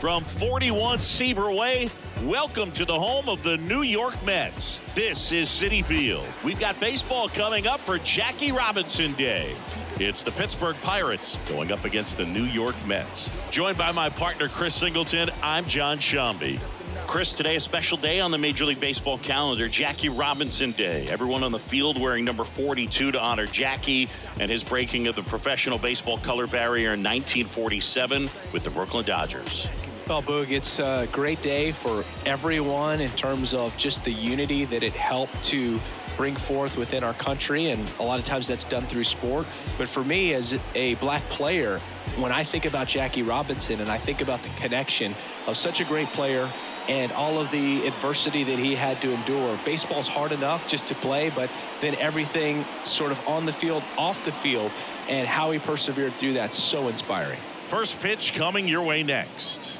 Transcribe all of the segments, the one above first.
From 41 Seaver Way, welcome to the home of the New York Mets. This is Citi Field. We've got baseball coming up for Jackie Robinson Day. It's the Pittsburgh Pirates going up against the New York Mets. Joined by my partner, Chris Singleton, I'm John Shambi. Chris, today a special day on the Major League Baseball calendar, Jackie Robinson Day. Everyone on the field wearing number 42 to honor Jackie and his breaking of the professional baseball color barrier in 1947 with the Brooklyn Dodgers. Well, Boog, it's a great day for everyone in terms of just the unity that it helped to bring forth within our country, and a lot of times that's done through sport. But for me, as a black player, when I think about Jackie Robinson and I think about the connection of such a great player and all of the adversity that he had to endure, baseball's hard enough just to play, but then everything sort of on the field, off the field, and how he persevered through that, so inspiring. First pitch coming your way next.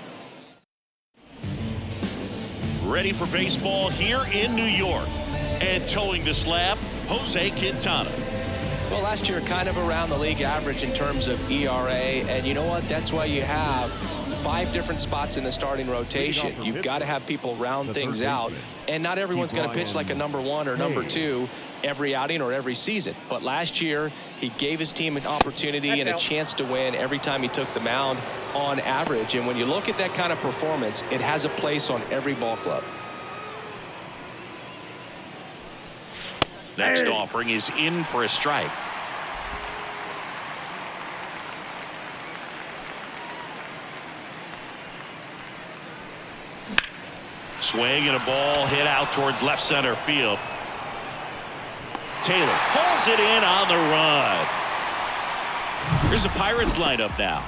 Ready for baseball here in New York. And towing the slab, Jose Quintana. Well, last year kind of around the league average in terms of ERA. And you know what? That's why you have 5 different spots in the starting rotation. You've got to have people round things out. And not everyone's going to pitch like a number 1 or number 2 every outing or every season. But last year, he gave his team an opportunity and a chance to win every time he took the mound on average. And when you look at that kind of performance, it has a place on every ball club. Next offering is in for a strike. Swing and a ball hit out towards left center field. Taylor pulls it in on the run. Here's the Pirates lineup now.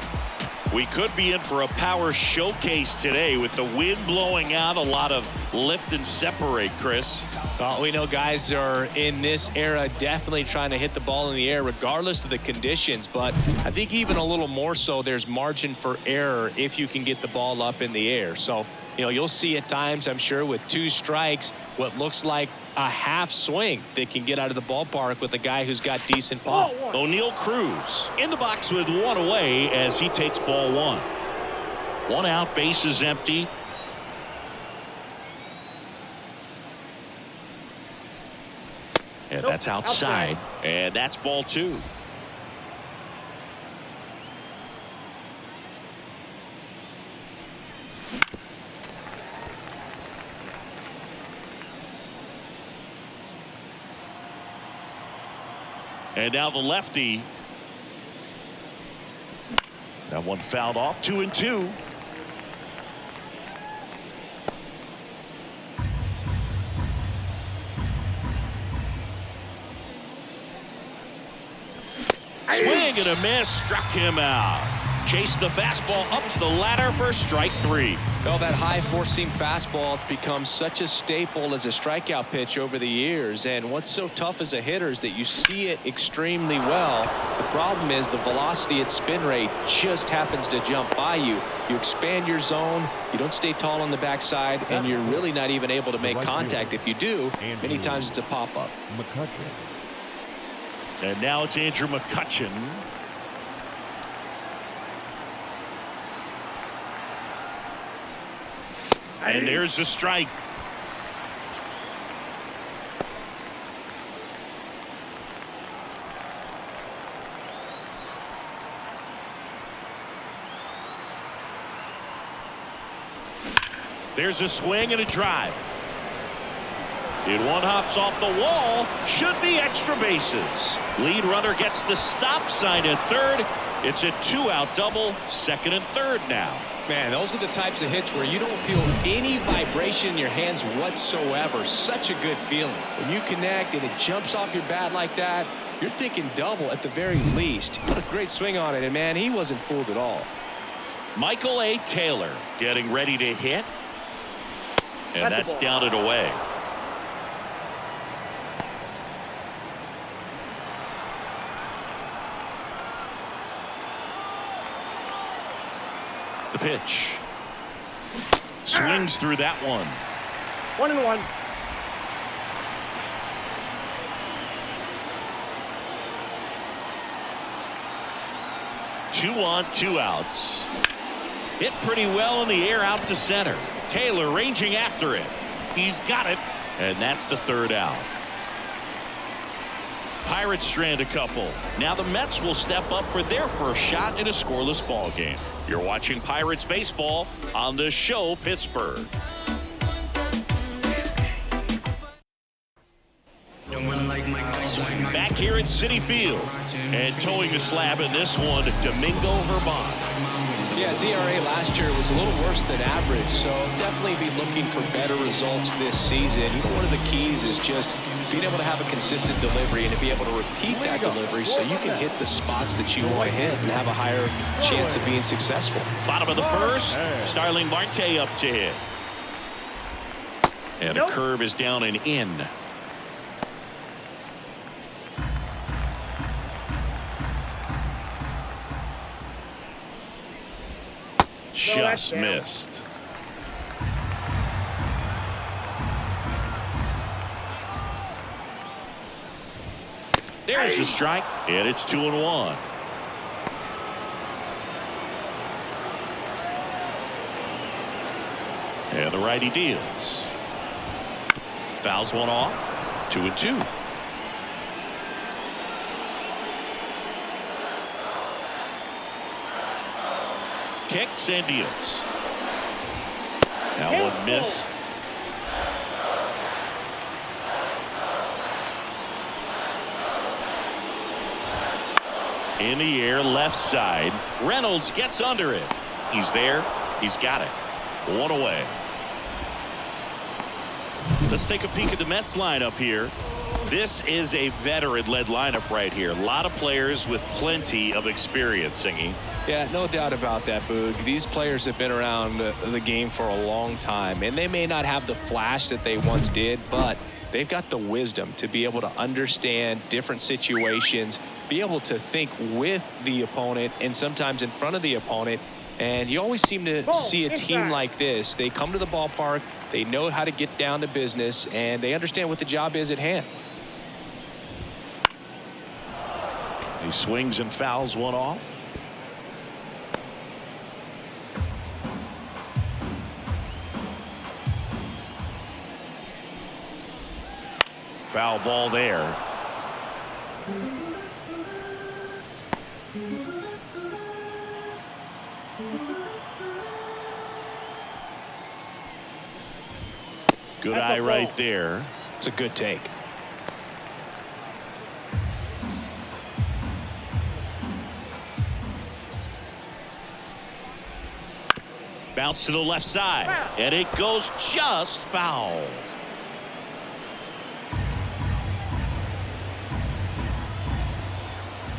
We could be in for a power showcase today with the wind blowing out, a lot of lift and separate, Chris. Well, we know guys are in this era definitely trying to hit the ball in the air regardless of the conditions, but I think even a little more so there's margin for error if you can get the ball up in the air. So, you know, you'll see at times, I'm sure, with 2 strikes, what looks like a half swing that can get out of the ballpark with a guy who's got decent pop. O'Neal Cruz in the box with 1 away as he takes ball 1. 1 out, base is empty. And that's outside. And that's ball 2. And now the lefty. That one fouled off. 2-2. Swing and a miss, struck him out. Chased the fastball up the ladder for strike 3. Well, that high four-seam fastball has become such a staple as a strikeout pitch over the years. And what's so tough as a hitter is that you see it extremely well. The problem is the velocity at spin rate just happens to jump by you. You expand your zone, you don't stay tall on the backside, and you're really not even able to make contact. If you do, many times it's a pop-up. And now it's Andrew McCutchen. And there's the strike. There's a swing and a drive. It one hops off the wall. Should be extra bases. Lead runner gets the stop sign at third. It's a 2-out double, second and third now. Man, those are the types of hits where you don't feel any vibration in your hands whatsoever. Such a good feeling. When you connect and it jumps off your bat like that, you're thinking double at the very least. What a great swing on it, and man, he wasn't fooled at all. Michael A. Taylor getting ready to hit. And that's down and away. The pitch. Swings through that one. 1-1. 2 on, 2 outs. Hit pretty well in the air out to center. Taylor ranging after it. He's got it. And that's the third out. Pirates strand a couple. Now the Mets will step up for their first shot in a scoreless ball game. You're watching Pirates baseball on the show Pittsburgh. Back here at Citi Field. And towing the slab in this one, Domingo Germán. Yeah, his ERA last year was a little worse than average, so definitely be looking for better results this season. One of the keys is just being able to have a consistent delivery and to be able to repeat that delivery so you can hit the spots that you want to hit and have a higher chance of being successful. Bottom of the first, Starling Marte up to hit. And a curve is down and in. Just missed. There's the strike, and it's 2-1. And the righty deals. Fouls one off. 2-2. Kicks and deals. That one missed. In the air, left side. Reynolds gets under it. He's there. He's got it. One away. Let's take a peek at the Mets lineup here. This is a veteran-led lineup right here. A lot of players with plenty of experience, Singy. Yeah, no doubt about that, Boog. These players have been around the game for a long time, and they may not have the flash that they once did, but they've got the wisdom to be able to understand different situations, be able to think with the opponent and sometimes in front of the opponent. And you always seem to see a team like this. They come to the ballpark, they know how to get down to business, and they understand what the job is at hand. He swings and fouls one off. Foul ball there. Good eye right there. It's a good take. Bounce to the left side, and it goes just foul.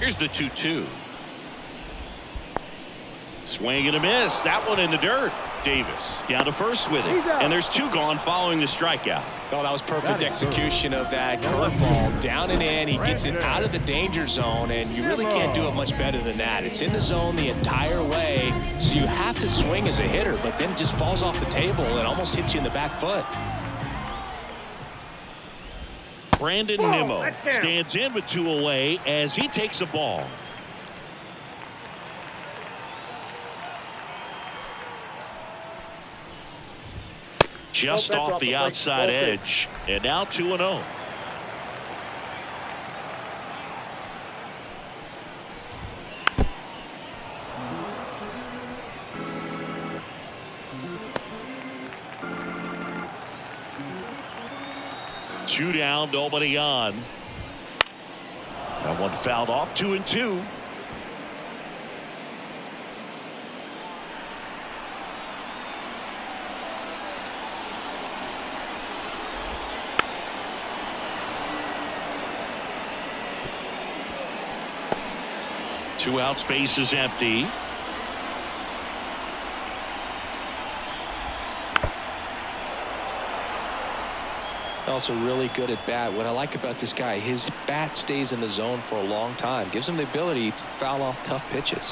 Here's the 2-2. Swing and a miss. That one in the dirt. Davis down to first with it. And there's two gone following the strikeout. Oh, that was perfect execution of that curveball. Down and in. He gets it out of the danger zone, and you really can't do it much better than that. It's in the zone the entire way, so you have to swing as a hitter, but then it just falls off the table and almost hits you in the back foot. Brandon Nimmo stands in with two away as he takes a ball. Just off the outside edge, and now 2-0. Two down, nobody on. That one fouled off. 2-2. Two out, space is empty. Also really good at bat. What I like about this guy, his bat stays in the zone for a long time. Gives him the ability to foul off tough pitches.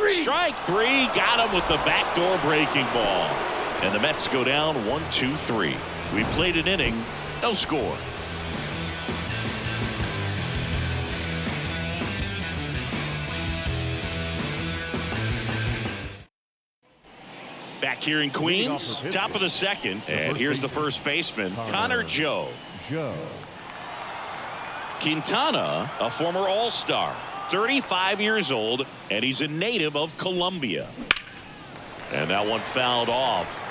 Strike three. Got him with the backdoor breaking ball. And the Mets go down 1-2-3. We played an inning, no score. Back here in Queens, top of the second, and here's the first baseman, Connor Joe. Quintana, a former All-Star, 35 years old, and he's a native of Colombia. And that one fouled off.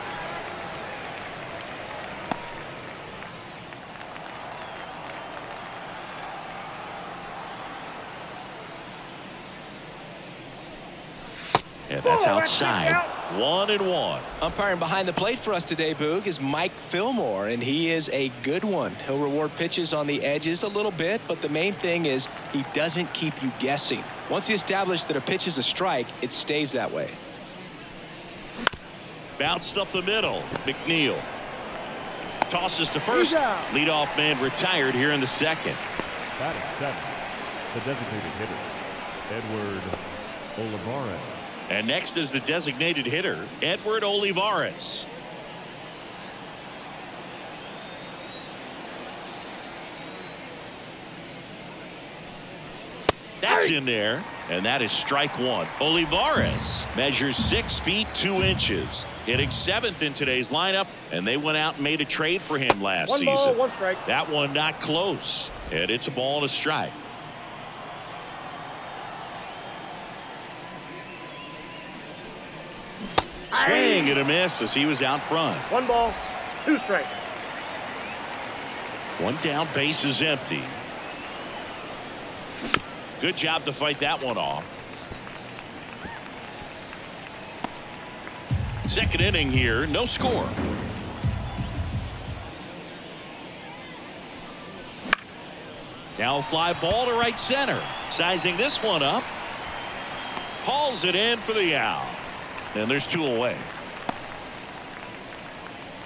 And that's outside. 1-1. Umpiring behind the plate for us today, Boog, is Mike Fillmore, and he is a good one. He'll reward pitches on the edges a little bit, but the main thing is he doesn't keep you guessing. Once he establishes that a pitch is a strike, it stays that way. Bounced up the middle. McNeil tosses to first. Leadoff man retired here in the second. Batting seventh, the designated hitter, Edward Olivares. And next is the designated hitter, Edward Olivares. That's in there, and that is strike one. Olivares measures 6 feet 2 inches, hitting 7th in today's lineup, and they went out and made a trade for him last season. 1 ball, 1 strike. That one not close, and it's a ball and a strike. Swing and a miss as he was out front. 1 ball, 2 strikes. 1 down, base is empty. Good job to fight that one off. Second inning here, no score. Now a fly ball to right center. Sizing this one up. Hauls it in for the out. And there's 2 away.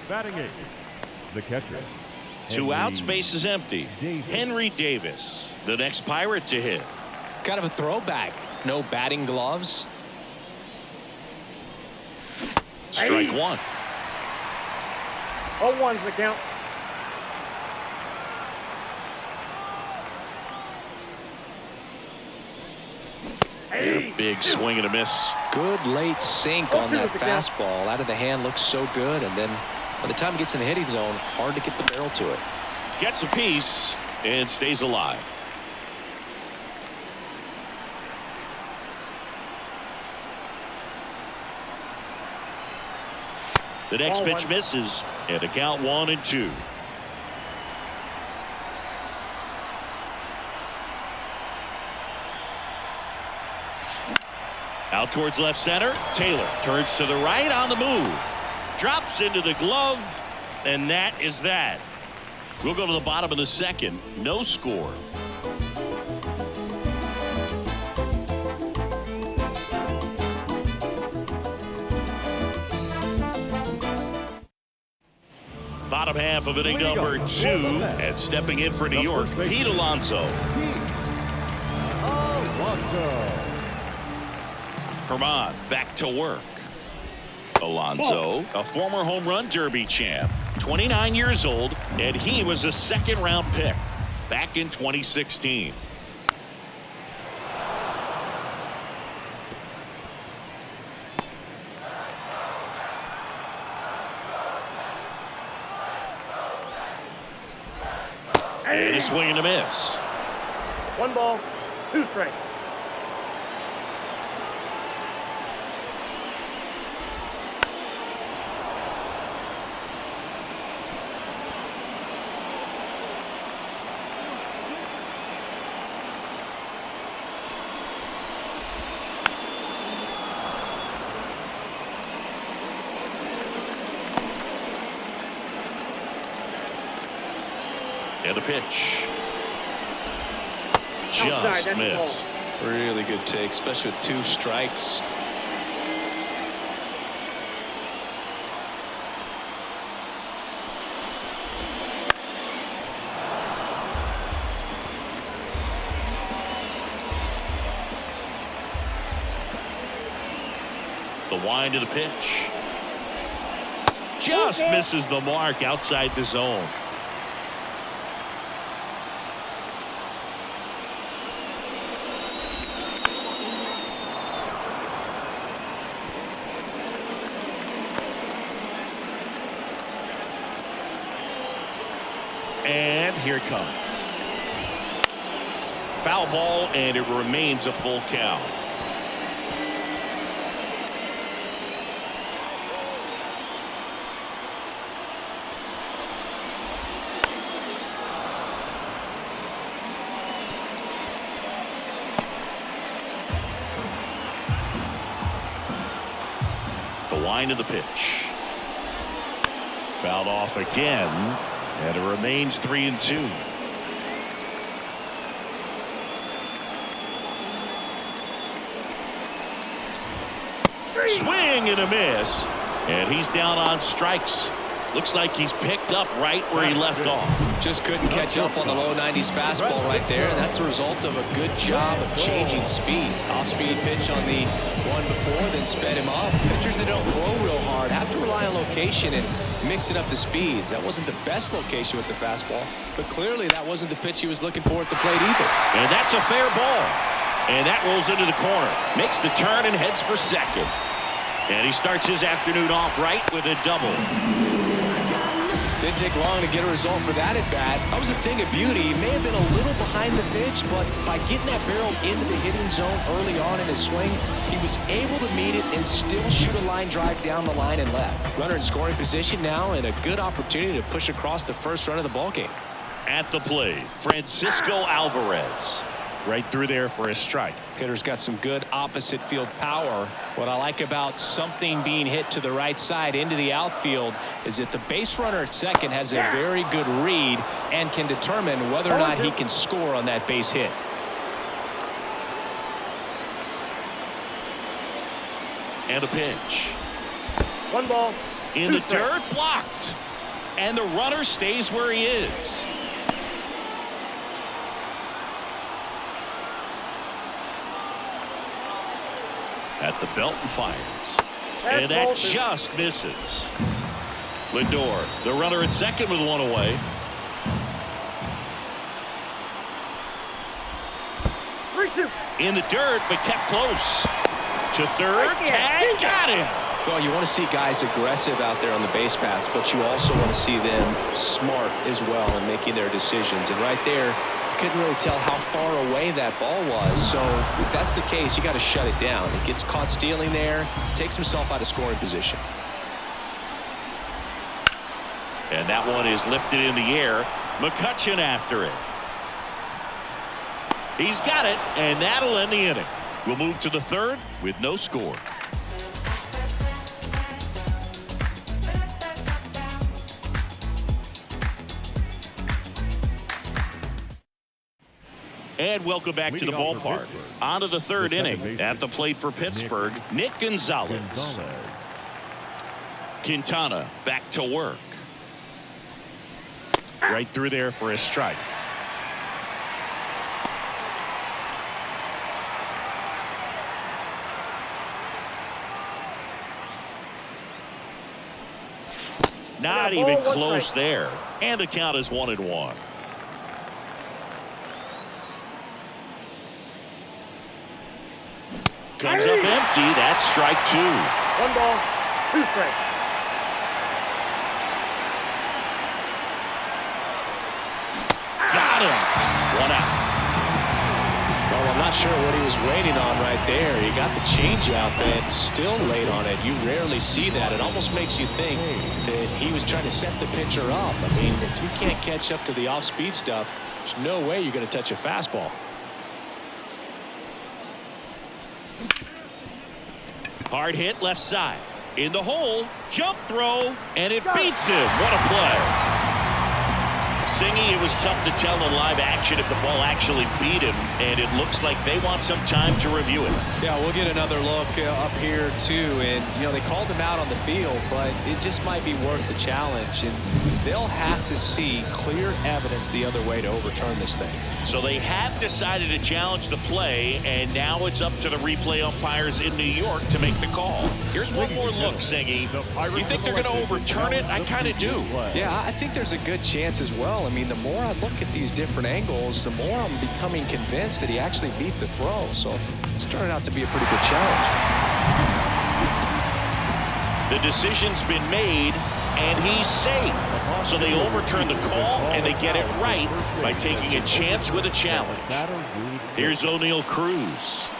Batting 8th, the catcher. 2 outs, base is empty. Henry Davis, the next Pirate to hit. Kind of a throwback. No batting gloves. Strike 1. 0-1's the count. And a big swing and a miss. Good late sink on that fastball. Out of the hand, looks so good, and then by the time it gets in the hitting zone, hard to get the barrel to it. Gets a piece and stays alive. The next pitch misses, and the count 1-2. Out towards left center. Taylor turns to the right on the move. Drops into the glove, and that is that. We'll go to the bottom of the second. No score. Bottom half of inning number 2, and stepping in for New York, Pete Alonso. Herman back to work. Alonso, a former home run derby champ, 29 years old, and he was a 2nd-round pick back in 2016. And a swing and a miss. 1 ball, 2 strikes. And a pitch. Just missed. Really good take, especially with 2 strikes. The wind of the pitch. Just misses the mark outside the zone. here it comes. Foul ball, and it remains a full count. The wind of the pitch. Fouled off again, and it remains 3-2. Swing and a miss, and he's down on strikes. Looks like he's picked up right where he left off. Just couldn't catch up on the low 90s fastball right there, and that's a result of a good job of changing speeds. Off-speed pitch on the one before, then sped him up. Pitchers that don't throw real hard have to rely on location and mixing up the speeds. That wasn't the best location with the fastball, but clearly that wasn't the pitch he was looking for at the plate either. And that's a fair ball. And that rolls into the corner. Makes the turn and heads for second. And he starts his afternoon off right with a double. Didn't take long to get a result for that at bat. That was a thing of beauty. He may have been a little behind the pitch, but by getting that barrel into the hitting zone early on in his swing, he was able to meet it and still shoot a line drive down the line and left. Runner in scoring position now, and a good opportunity to push across the first run of the ballgame. At the plate, Francisco Alvarez. Right through there for a strike. Hitter's got some good opposite field power. What I like about something being hit to the right side into the outfield is that the base runner at second has a very good read and can determine whether or not he can score on that base hit. And a pitch. One ball. In the dirt, blocked. And the runner stays where he is. At the belt and fires. And that just misses. Lindor, the runner at second with one away. 3-2. In the dirt, but kept close. To third, and got him. Well, you want to see guys aggressive out there on the base paths, but you also want to see them smart as well in making their decisions. And right there, couldn't really tell how far away that ball was. So if that's the case, you got to shut it down. He gets caught stealing there, takes himself out of scoring position. And that one is lifted in the air. McCutchen after it. He's got it, and that'll end the inning. We'll move to the third with no score. And welcome back to the ballpark. On to the third inning. At the plate for Pittsburgh, Nick Gonzalez. Quintana back to work. Right through there for a strike. Not even close there. And the count is 1-1. Comes up empty. That's strike two. One ball, two strikes. Got him. One out. Well, I'm not sure what he was waiting on right there. He got the changeup and still late on it. You rarely see that. It almost makes you think that he was trying to set the pitcher up. I mean, if you can't catch up to the off-speed stuff, there's no way you're going to touch a fastball. Hard hit left side. In the hole. Jump throw. And it beats him. What a play. Singy, it was tough to tell in live action if the ball actually beat him, and it looks like they want some time to review it. Yeah, we'll get another look up here too, and you know they called him out on the field, but it just might be worth the challenge, and they'll have to see clear evidence the other way to overturn this thing. So they have decided to challenge the play, and now it's up to the replay umpires in New York to make the call. Here's one more look, Singy. You think they're going to overturn it? I kind of do. Yeah, I think there's a good chance as well. I mean, the more I look at these different angles, the more I'm becoming convinced that he actually beat the throw. So it started out to be a pretty good challenge. The decision's been made, and he's safe. So they overturn the call, and they get it right by taking a chance with a challenge. Here's O'Neal Cruz.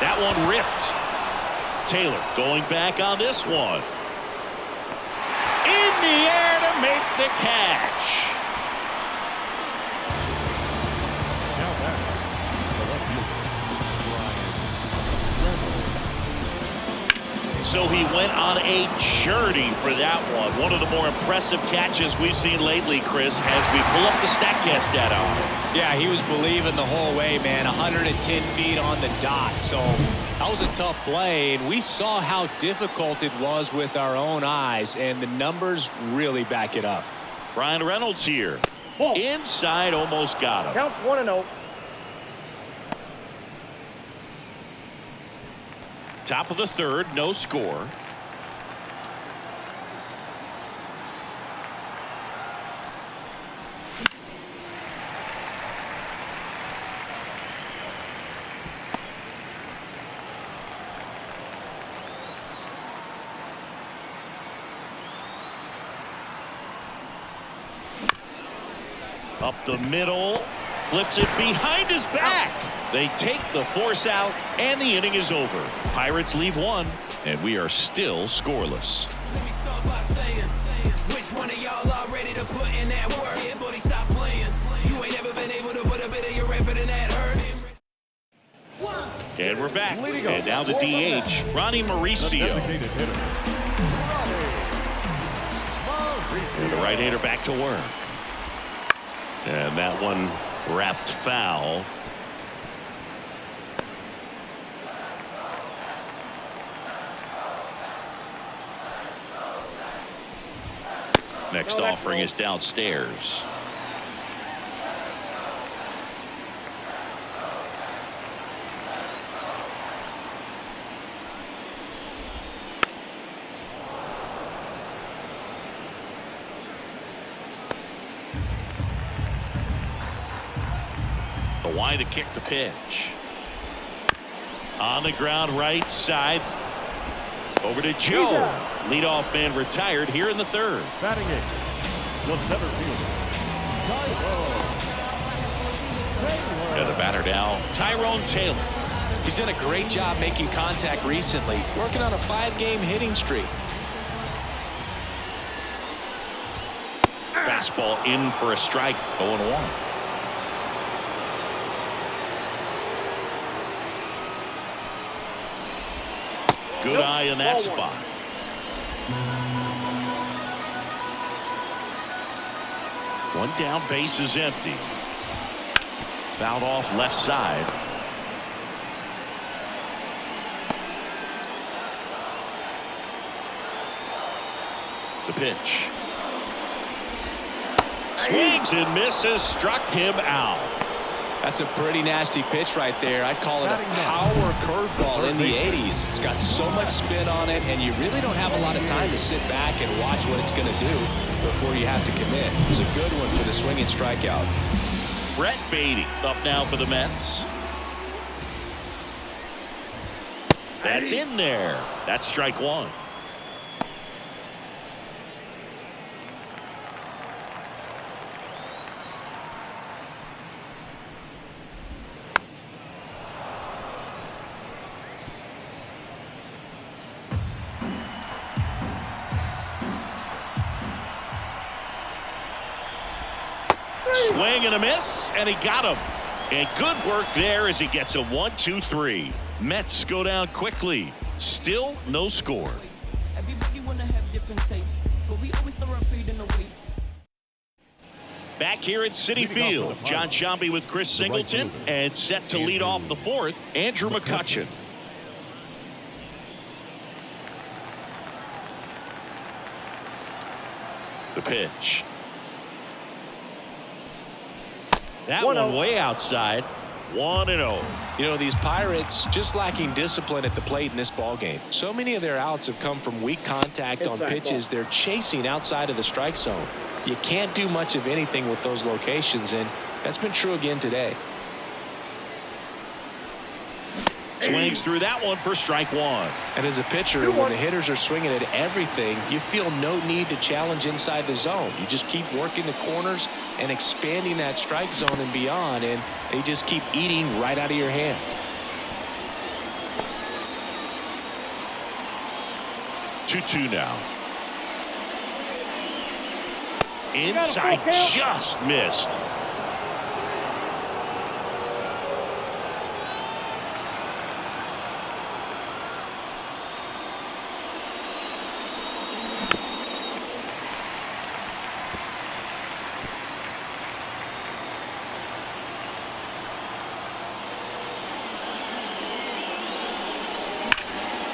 That one ripped. Taylor going back on this one. In the air to make the catch. So he went on a journey for that one. One of the more impressive catches we've seen lately, Chris, as we pull up the StatCast data on it. Yeah, he was believing the whole way, man. 110 feet on the dot. So that was a tough play, and we saw how difficult it was with our own eyes, and the numbers really back it up. Ryan Reynolds here. Ball. Inside, almost got him. Counts 1-0. Top of the third, no score. Up the middle, flips it behind his back. They take the force out, and the inning is over. Pirates leave one, and we are still scoreless. Let me start by saying, which one of y'all are ready to put in that work? Yeah, buddy, stop playing. You ain't never been able to put a bit of your effort in that hurt. And we're back. And now the DH, Ronnie Mauricio. And the right-hander back to work. And that one wrapped foul. Next offering is downstairs. The wide to kick the pitch. On the ground right side. Over to Joe. Leadoff man retired here in the third. Batting eight, the center fielder, And the batter now, Tyrone Taylor. He's done a great job making contact recently, working on a 5-game hitting streak. Fastball in for a strike, 0-1. Good eye in that spot. One down, base is empty. Fouled off left side. The pitch. Swings and misses, struck him out. That's a pretty nasty pitch right there. I'd call it a power curveball in the 80s. It's got so much spin on it, and you really don't have a lot of time to sit back and watch what it's going to do before you have to commit. It was a good one for the swinging strikeout. Brett Beatty up now for the Mets. That's in there. That's strike one. Swing and a miss, and he got him. And good work there as he gets a 1-2-3. Mets go down quickly. Still no score. Everybody wanna have different tastes, but we always throw our feet in the waist. Back here at Citi Field, John Sciambi with Chris Singleton, and set to lead off the fourth, Andrew McCutchen. The pitch. That one way outside. 1-0. You know, these Pirates just lacking discipline at the plate in this ball game. So many of their outs have come from weak contact on pitches they're chasing outside of the strike zone. You can't do much of anything with those locations, and that's been true again today. Swings through that one for strike one. And as a pitcher, when the hitters are swinging at everything, you feel no need to challenge inside the zone. You just keep working the corners and expanding that strike zone and beyond, and they just keep eating right out of your hand. Two now. Inside, just missed.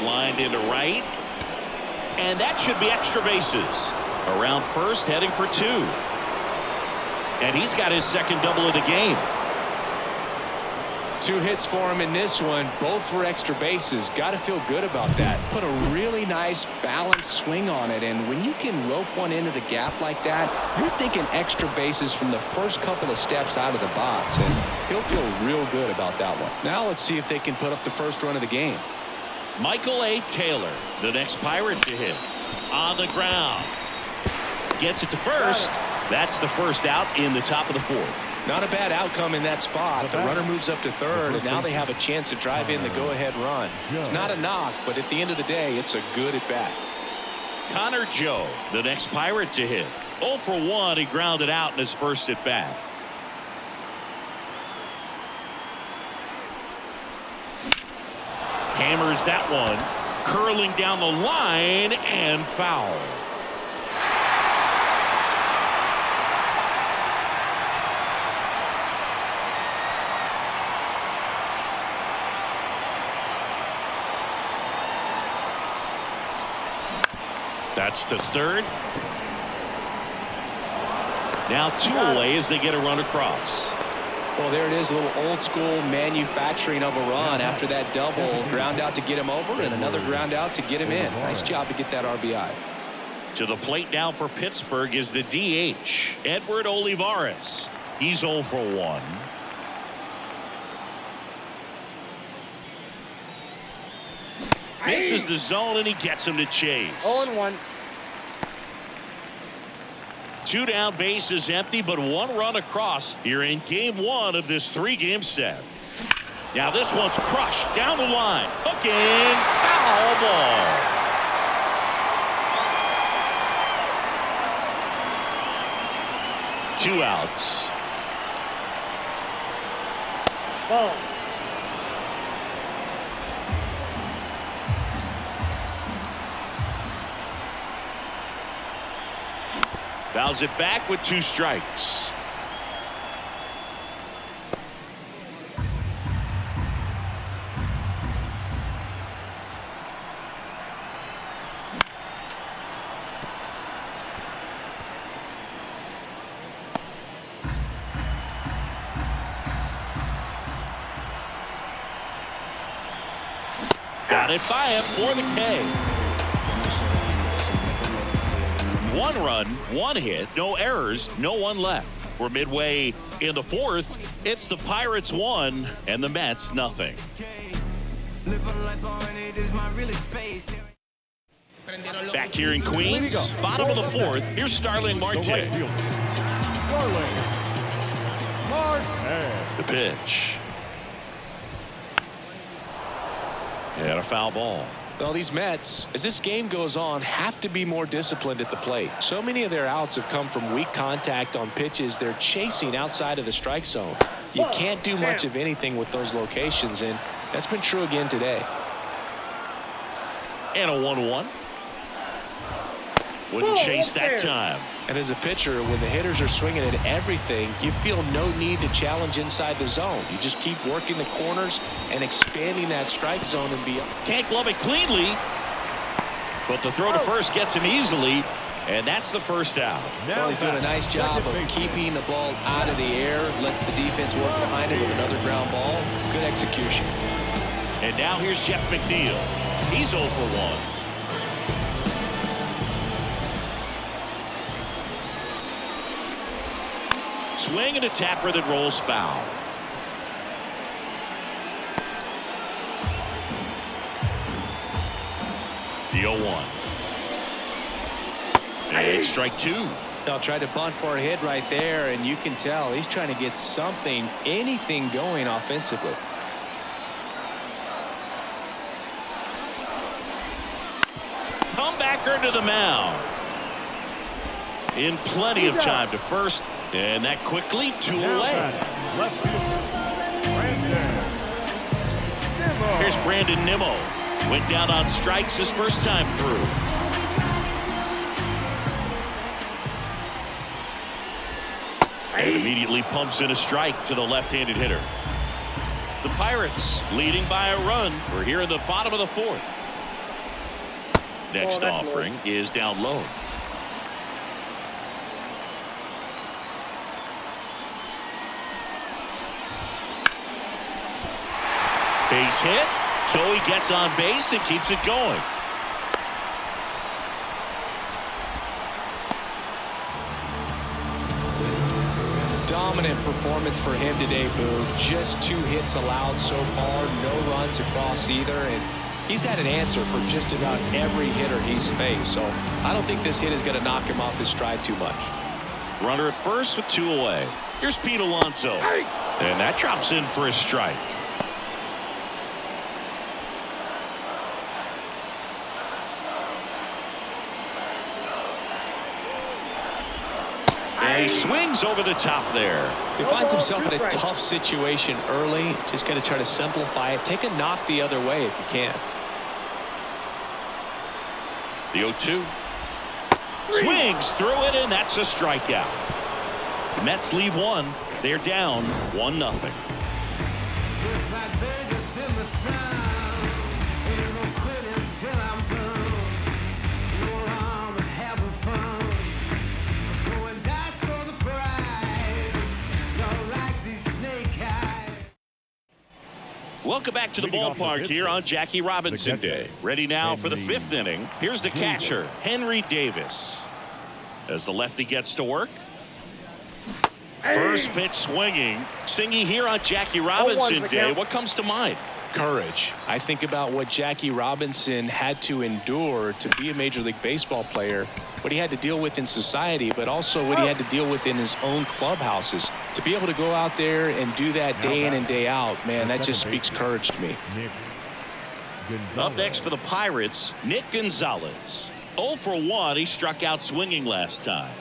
Lined into right. And that should be extra bases. Around first, heading for two. And he's got his second double of the game. 2 hits for him in this one, both for extra bases. Got to feel good about that. Put a really nice balanced swing on it, and when you can rope one into the gap like that, you're thinking extra bases from the first couple of steps out of the box, and he'll feel real good about that one. Now let's see if they can put up the first run of the game. Michael A. Taylor, the next Pirate to hit. On the ground. Gets it to first. That's the first out in the top of the fourth. Not a bad outcome in that spot. The runner moves up to third, and now they have a chance to drive in the go-ahead run. It's not a knock, but at the end of the day, it's a good at-bat. Connor Joe, the next Pirate to hit. 0 for 1. He grounded out in his first at-bat. Hammers that one. Curling down the line and foul. That's to third. Now 2 away as they get a run across. Well, there it is, a little old school manufacturing of a run after that double. Ground out to get him over and another ground out to get him in. Nice job to get that RBI. To the plate now for Pittsburgh is the DH, Edward Olivares. He's 0 for 1. Misses the zone and he gets him to chase. 0-1. 2 down, base is empty, but 1 run across here in game 1 of this 3-game set. Now this one's crushed down the line. Hooking, foul ball. Two outs. Ball. Fouls it back with 2 strikes. Got it by him for the K. 1 run, 1 hit, no errors, no one left. We're midway in the 4th. It's the Pirates 1 and the Mets nothing. Back here in Queens, bottom of the 4th. Here's Starling Marte. Starling Marte. The pitch. And a foul ball. Well, these Mets, as this game goes on, have to be more disciplined at the plate. So many of their outs have come from weak contact on pitches they're chasing outside of the strike zone. You can't do much of anything with those locations, and that's been true again today. And a 1-1. Wouldn't chase that time. And as a pitcher, when the hitters are swinging at everything, you feel no need to challenge inside the zone. You just keep working the corners and expanding that strike zone and beyond. Can't glove it cleanly, but the throw to first gets him easily, and that's the first out. Well, he's doing a nice job of keeping the ball out of the air, lets the defense work behind it with another ground ball. Good execution. And now here's Jeff McNeil. He's 0 for 1. Swing and a tapper that rolls foul. The 0-1. And strike two. They'll try to bunt for a hit right there, and you can tell he's trying to get something, anything going offensively. Comebacker to the mound. In plenty of time to first, and that quickly 2 away. Left fielder, Brandon Nimmo. Here's Brandon Nimmo. Went down on strikes his first time through. And immediately pumps in a strike to the left-handed hitter. The Pirates leading by a run. We're here in the bottom of the fourth. Next offering is down low. Base hit, so he gets on base and keeps it going. Dominant performance for him today, Boo. Just 2 hits allowed so far, no runs across either, and he's had an answer for just about every hitter he's faced, so I don't think this hit is going to knock him off his stride too much. Runner at first with 2 away. Here's Pete Alonso, and that drops in for a strike. And he swings over the top there. He finds himself in a tough situation early. Just got to try to simplify it. Take a knock the other way if you can. The 0-2. Swings through it, and that's a strikeout. Mets leave 1. They're down 1-0. Just like Vegas in the sun. Ain't no quitting till I'm done. No harm in having fun. Going dice for the prize. Don't like these snake eyes. Welcome back to the ballpark here on Jackie Robinson Day. Ready now for the 5th inning. Here's the catcher, Henry Davis. As the lefty gets to work. First pitch swinging. Singy here on Jackie Robinson Day. What comes to mind? Courage. I think about what Jackie Robinson had to endure to be a Major League Baseball player, what he had to deal with in society, but also what he had to deal with in his own clubhouses. To be able to go out there and do that day in and day out, man, that just speaks courage to me. Up next for the Pirates, Nick Gonzalez. 0 for 1. He struck out swinging last time.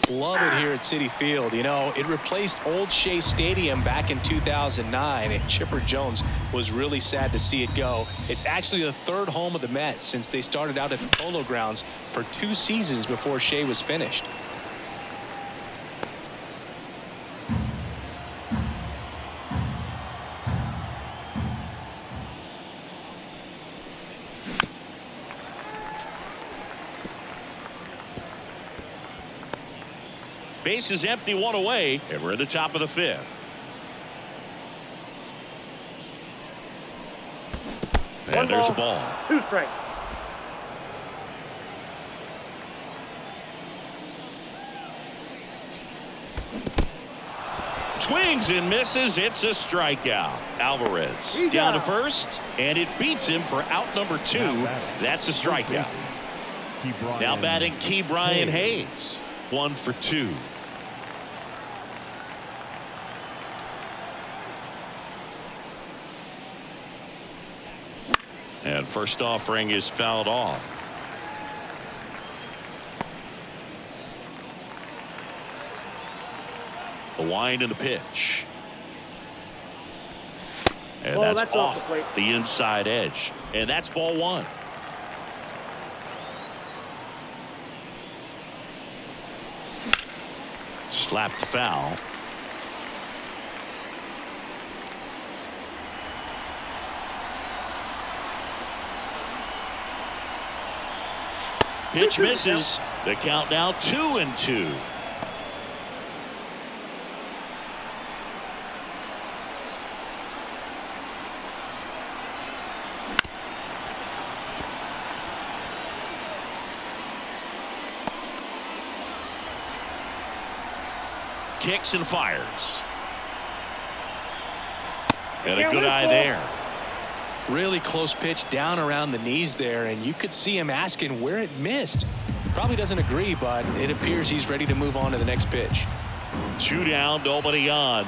Love it here at Citi Field. You know, it replaced Old Shea Stadium back in 2009, and Chipper Jones was really sad to see it go. It's actually the 3rd home of the Mets since they started out at the Polo Grounds for 2 seasons before Shea was finished. Base is empty, 1 away, and we're at the top of the 5th. And there's a ball. 2 strikes. Swings and misses. It's a strikeout. Alvarez down to first, and it beats him for out number 2. That's a strikeout. Now batting Ke'Bryan Hayes. 1 for 2. And first offering is fouled off. The wind and the pitch. And Well, that's that's off off the plate. the inside edge. And that's ball 1. Slapped foul. Pitch misses. The count now 2-2. Kicks and fires. And a good eye there. Really close pitch down around the knees there, and you could see him asking where it missed. Probably doesn't agree, but it appears he's ready to move on to the next pitch. 2 down, nobody on.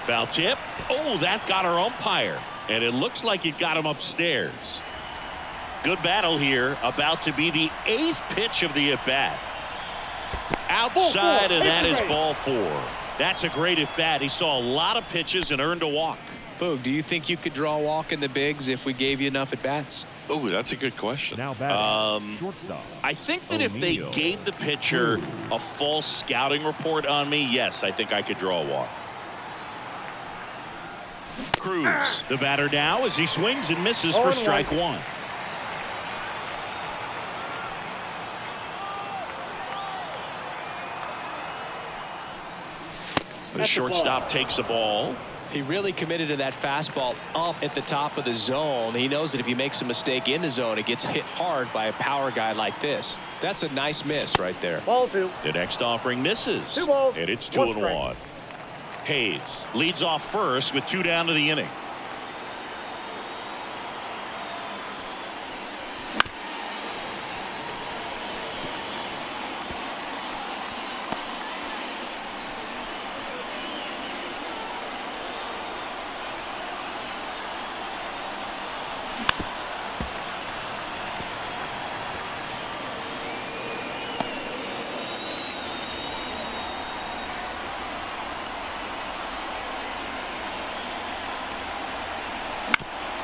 Foul tip. Oh, that got our umpire. And it looks like it got him upstairs. Good battle here. About to be the 8th pitch of the at-bat. Outside, and that is ball 4. That's a great at-bat. He saw a lot of pitches and earned a walk. Boog, do you think you could draw a walk in the bigs if we gave you enough at-bats? Oh, that's a good question. Now batting, shortstop. I think that if they gave the pitcher a false scouting report on me, yes, I think I could draw a walk. Cruz, the batter now as he swings and misses for strike 1. The shortstop takes the ball. He really committed to that fastball up at the top of the zone. He knows that if he makes a mistake in the zone, it gets hit hard by a power guy like this. That's a nice miss right there. Ball 2. The next offering misses. 2 balls. And it's 2 and 1. Hayes leads off first with 2 down to the inning.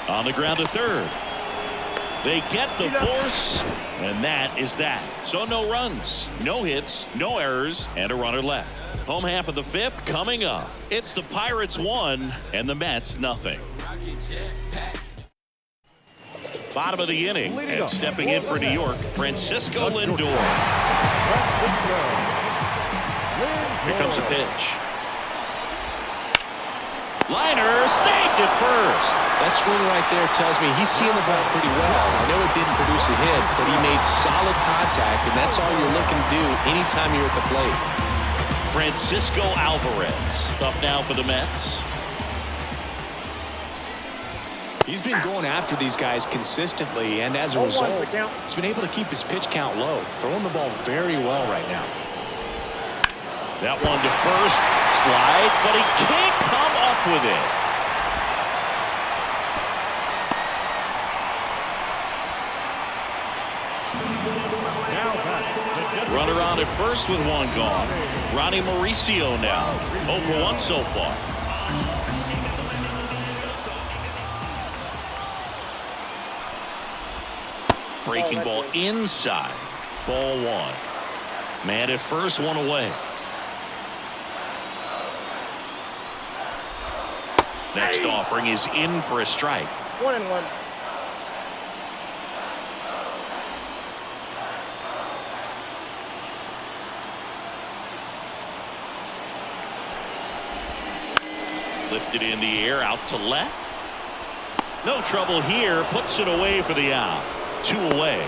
On the ground to third. They get the force, and that is that. So no runs, no hits, no errors, and a runner left. Home half of the 5th coming up. It's the Pirates 1 and the Mets nothing. Bottom of the inning, and stepping in for New York, Francisco Lindor. Here comes the pitch. Liner snagged at first. That swing right there tells me he's seeing the ball pretty well. I know it didn't produce a hit, but he made solid contact, and that's all you're looking to do anytime you're at the plate. Francisco Alvarez up now for the Mets. He's been going after these guys consistently, and as a result, he's been able to keep his pitch count low, throwing the ball very well right now. That one to first, slides, but he can't come up with it. Runner on at first with 1 gone. Ronnie Mauricio now, 0 for 1 so far. Breaking ball inside, ball 1. Man at first, 1 away. Next offering is in for a strike. 1 and 1. Lifted in the air, out to left. No trouble here, puts it away for the out. 2 away.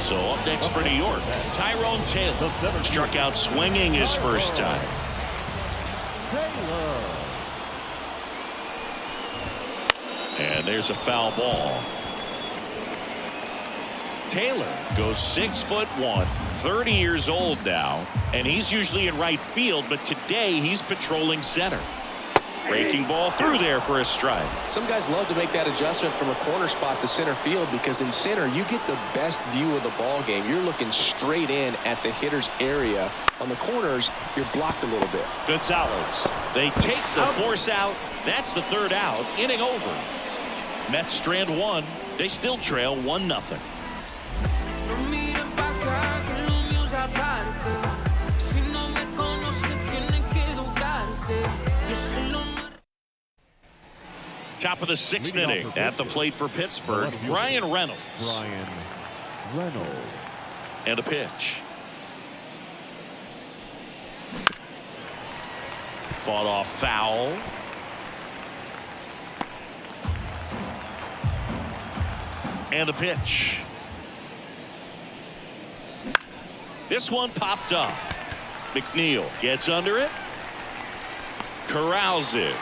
So up next for New York, Tyrone Taylor struck out swinging his first time. And there's a foul ball. Taylor goes 6'1", 30 years old now, and he's usually in right field, but today he's patrolling center. Breaking ball through there for a strike. Some guys love to make that adjustment from a corner spot to center field because in center you get the best view of the ball game. You're looking straight in at the hitter's area. On the corners, you're blocked a little bit. Gonzalez. They take the force out. That's the 3rd out. Inning over. Mets strand 1. They still trail 1-0. Top of the 6th inning at the plate for Pittsburgh, Ryan Reynolds. And a pitch. Fought off foul. And a pitch. This one popped up. McNeil gets under it. Corrals it.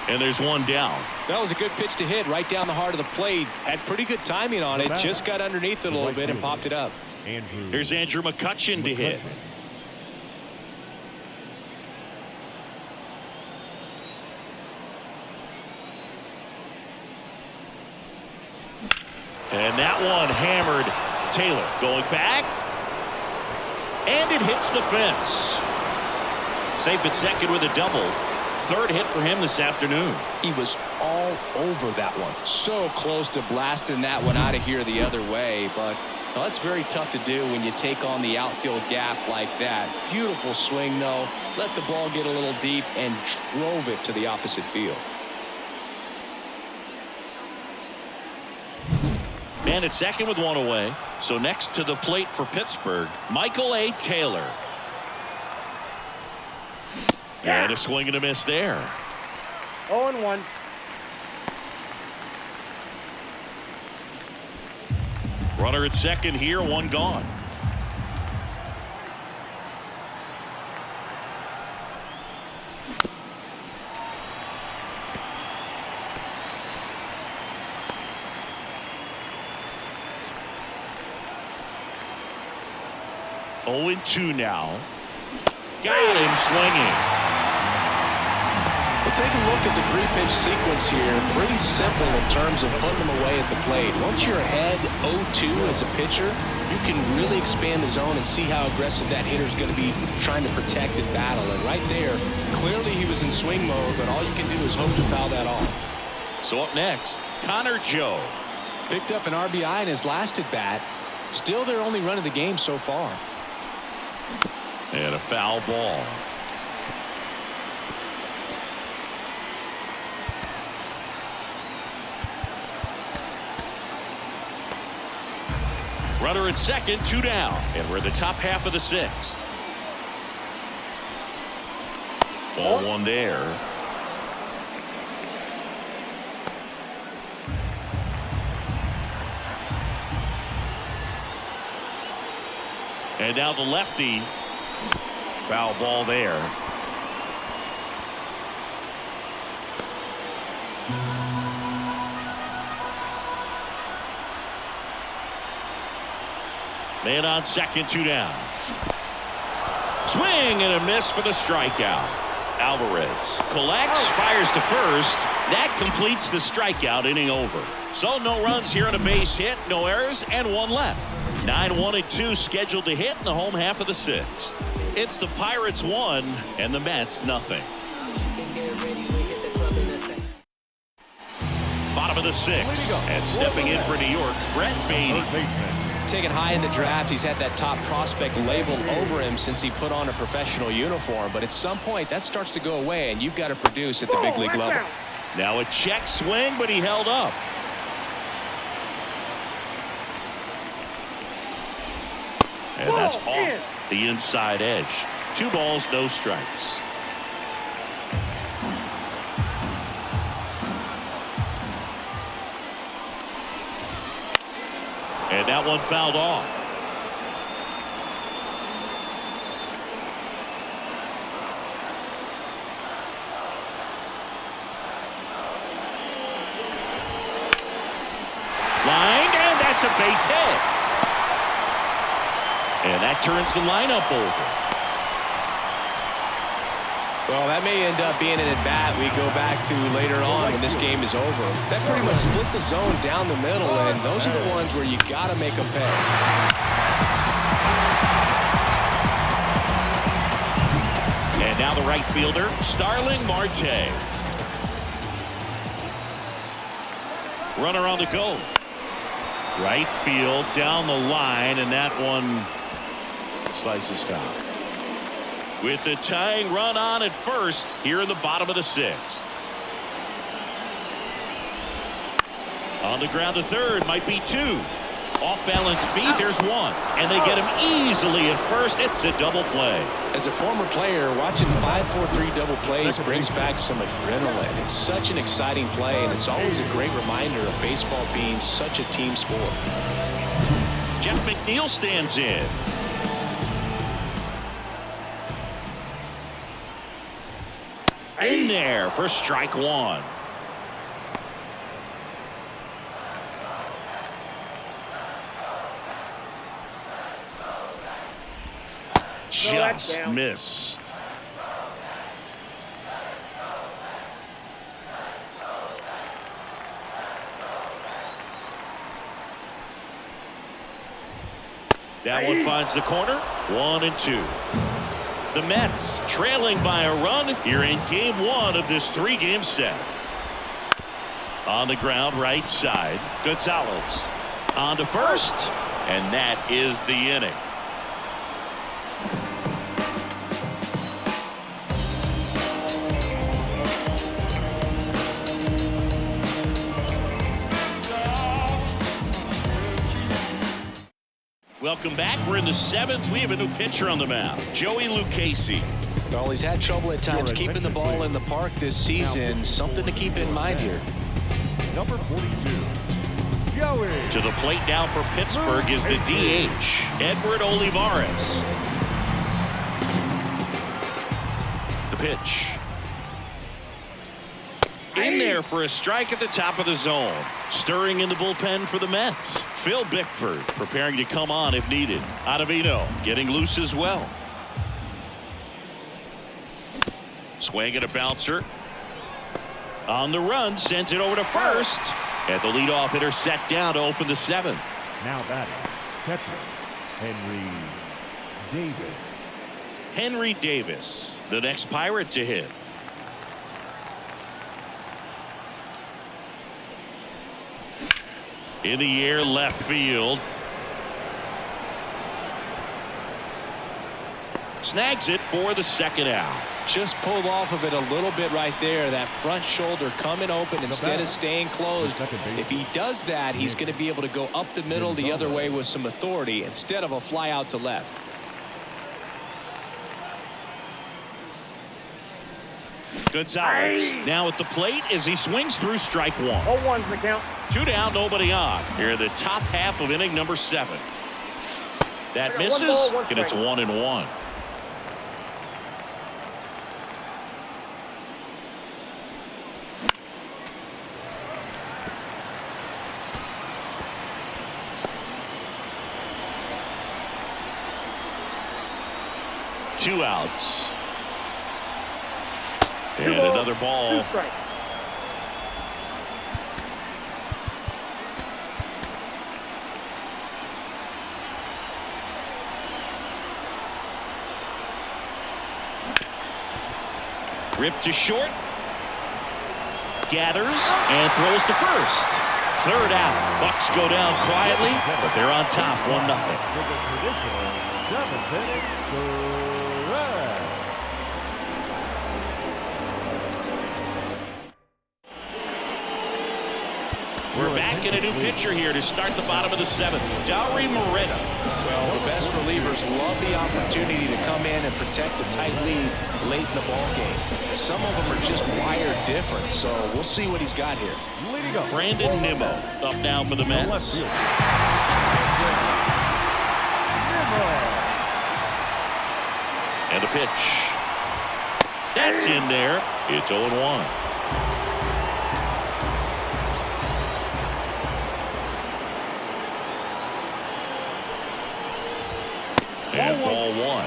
And there's one down. That was a good pitch to hit right down the heart of the plate. Had pretty good timing on it. Just got underneath it a little bit and popped it up. Here's Andrew McCutchen to hit. And that one hammered. Taylor going back. And it hits the fence. Safe at second with a double. Third hit for him this afternoon. He was all over that one. So close to blasting that one out of here the other way. But well, that's very tough to do when you take on the outfield gap like that. Beautiful swing, though. Let the ball get a little deep and drove it to the opposite field. Man at second with one away. So next to the plate for Pittsburgh, Michael A. Taylor. And a swing and a miss there. 0-1. Runner at second here, one gone. Oh, 0-2 now. Got him swinging. Well, take a look at the three-pitch sequence here. Pretty simple in terms of putting them away at the plate. Once you're ahead 0-2 as a pitcher, you can really expand the zone and see how aggressive that hitter is going to be trying to protect and battle. And right there, clearly he was in swing mode, but all you can do is hope to foul that off. So up next, Connor Joe. Picked up an RBI in his last at bat. Still their only run of the game so far. And a foul ball. Runner at second, 2 down. And we're in the top half of the 6th. Ball 1 there. And now the lefty. Foul ball there. Man on second, 2 down. Swing and a miss for the strikeout. Alvarez collects, fires to first. That completes the strikeout, inning over. So no runs here on a base hit, no errors, and 1 left. 9-1-2 scheduled to hit in the home half of the 6th. It's the Pirates 1 and the Mets nothing. Bottom of the 6th, and stepping in for New York, Brett Beatty. Taken high in the draft, he's had that top prospect labeled over him since he put on a professional uniform. But at some point, that starts to go away, and you've got to produce at the big league level. Now a check swing, but he held up. And that's off the inside edge. 2 balls, no strikes. And that one fouled off. Lined, and that's a base hit. And that turns the lineup over. Well, that may end up being an at-bat we go back to later on when this game is over. That pretty much split the zone down the middle, and those are the ones where you got to make them pay. And now the right fielder, Starling Marte. Runner on the go. Right field, down the line, and that one slices foul. With the tying run on at first here in the bottom of the 6th. On the ground, the third might be 2. Off balance beat, there's 1. And they get him easily at first. It's a double play. As a former player, watching 5-4-3 double plays brings back some adrenaline. It's such an exciting play, and it's always a great reminder of baseball being such a team sport. Jeff McNeil stands in. In there for strike one. Just missed. That one finds the corner. 1-2. The Mets trailing by a run here in game one of this three-game set. On the ground, right side. Gonzalez on to first, and that is the inning. Welcome back. We're in the seventh. We have a new pitcher on the mound, Joey Lucchesi. Well, he's had trouble at times keeping the ball in the park this season. Something to keep in mind here. Number 42, Joey. To the plate now for Pittsburgh is the DH, Edward Olivares. The pitch. In there for a strike at the top of the zone. Stirring in the bullpen for the Mets. Phil Bickford preparing to come on if needed. Ottavino getting loose as well. Swing and a bouncer. On the run, sends it over to first. And the leadoff hitter set down to open the seventh. Now batting, catcher, Henry Davis. Henry Davis, the next Pirate to hit. In the air, left field. Snags it for the second out. Just pulled off of it a little bit right there. That front shoulder coming open instead of staying closed. If he does that, he's going to be able to go up the middle the other way with some authority instead of a fly out to left. Gonzalez now at the plate as he swings through strike one. 0-1's the count. 2 down, nobody on. Here the top half of inning number 7. That misses, and it's 1-1. Two outs. And another ball. Ripped to short. Gathers and throws to first. Third out. Bucks go down quietly, but they're on top 1-0. We're back in a new pitcher here to start the bottom of the 7th. Dauri Moreta. Well, the best relievers love the opportunity to come in and protect a tight lead late in the ball game. Some of them are just wired different, so we'll see what he's got here. Brandon Nimmo up now for the Mets. And a pitch. That's in there. It's 0-1. And ball one.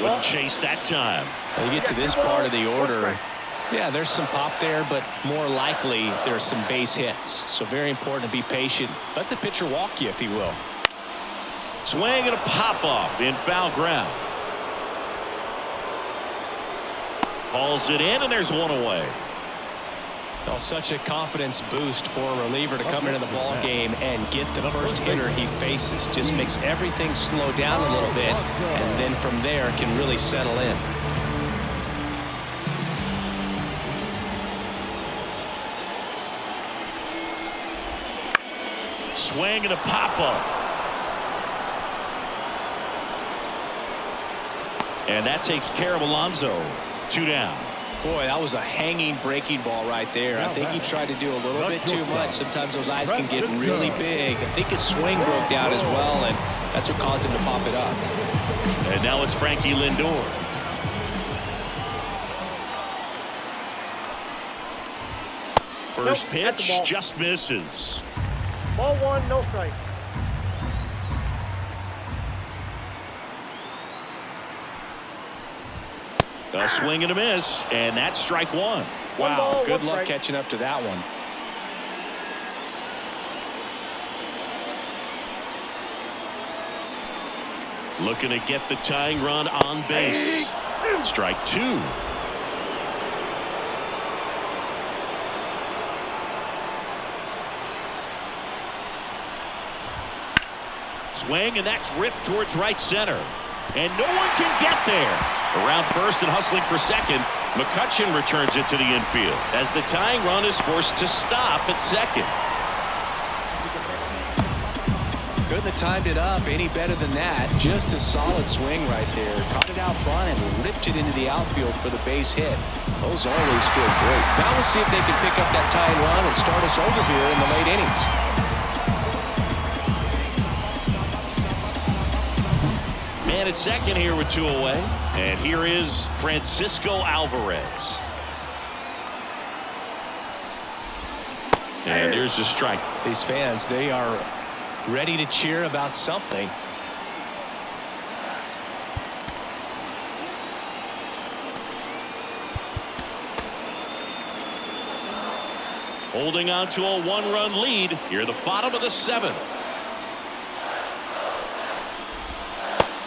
Wouldn't chase that time. When you get to this part of the order, yeah, there's some pop there, but more likely there's some base hits. So very important to be patient. Let the pitcher walk you, if he will. Swing and a pop-up in foul ground. Hauls it in, and there's one away. Well, such a confidence boost for a reliever to come into the ball game and get the first hitter he faces. Just makes everything slow down a little bit, and then from there can really settle in. Swing and a pop-up. And that takes care of Alonso. 2 down. Boy, that was a hanging breaking ball right there. I think he tried to do a little bit too much. Sometimes those eyes can get really big. I think his swing broke down as well, and that's what caused him to pop it up. And now it's Frankie Lindor. First pitch just misses. Ball 1, no strike. A swing and a miss, and that's strike 1. Wow, good luck catching up to that one. Looking to get the tying run on base. Strike 2. Swing, and that's ripped towards right center. And no one can get there. Around first and hustling for second, McCutchen returns it to the infield as the tying run is forced to stop at second. Couldn't have timed it up any better than that. Just a solid swing right there. Caught it out front and ripped it into the outfield for the base hit. Those always feel great. Now we'll see if they can pick up that tying run and start us over here in the late innings. Man at second here with 2 away. And here is Francisco Alvarez. And there's the strike. These fans, they are ready to cheer about something. Holding on to a 1-run lead here, the bottom of the 7th.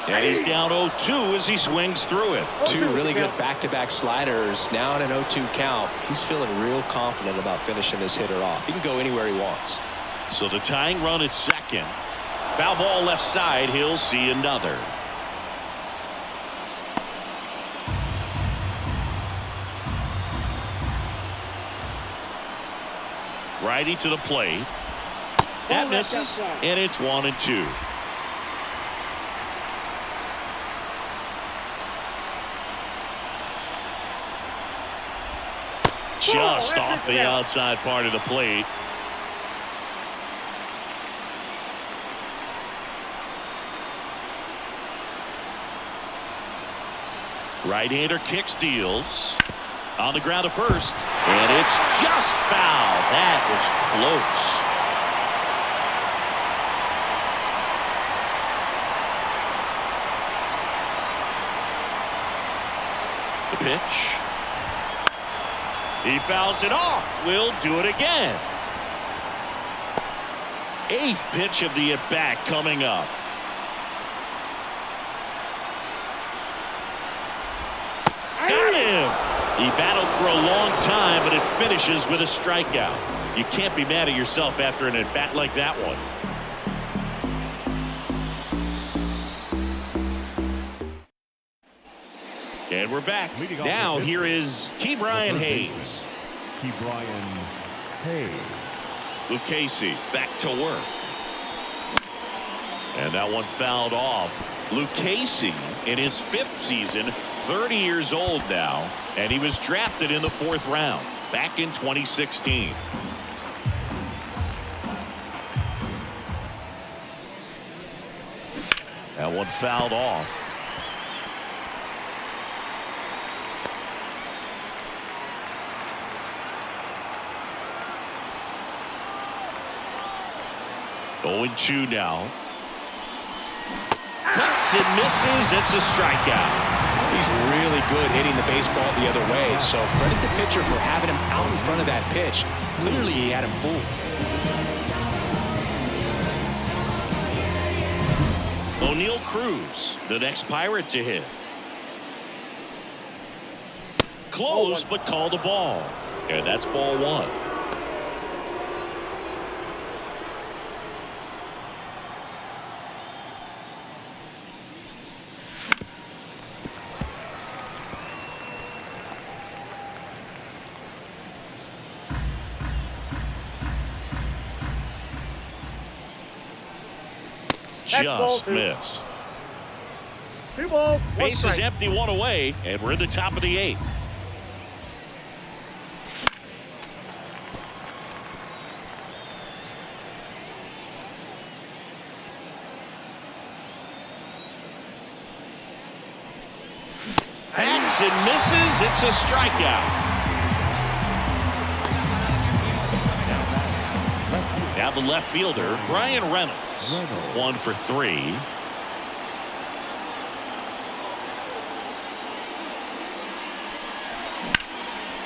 And he's down 0-2 as he swings through it. 2 really good back-to-back sliders. Now in an 0-2 count. He's feeling real confident about finishing this hitter off. He can go anywhere he wants. So the tying run at second. Foul ball left side. He'll see another. Righty to the plate. That misses, and it's 1-2. Just off the outside part of the plate. Right-hander kick steals. On the ground to first. And it's just foul. That was close. The pitch. He fouls it off. We'll do it again. 8th pitch of the at-bat coming up. Got him. He battled for a long time, but it finishes with a strikeout. You can't be mad at yourself after an at-bat like that one. And we're back. Now here is Ke'Bryan Hayes. Ke'Bryan Hayes. Lucchesi back to work. And that one fouled off. Lucchesi in his 5th season, 30 years old now, and he was drafted in the 4th round back in 2016. That one fouled off. Going 2 now. Cuts and misses. It's a strikeout. He's really good hitting the baseball the other way. So credit the pitcher for having him out in front of that pitch. Clearly he had him fooled. O'Neal Cruz, the next Pirate to hit. Close, but called a ball. And that's ball 1. Just missed. 2 balls, 1 Base is strike. empty, 1 away, and we're in the top of the 8th. Hacks and misses. It's a strikeout. Now the left fielder, Brian Reynolds. 1 for 3.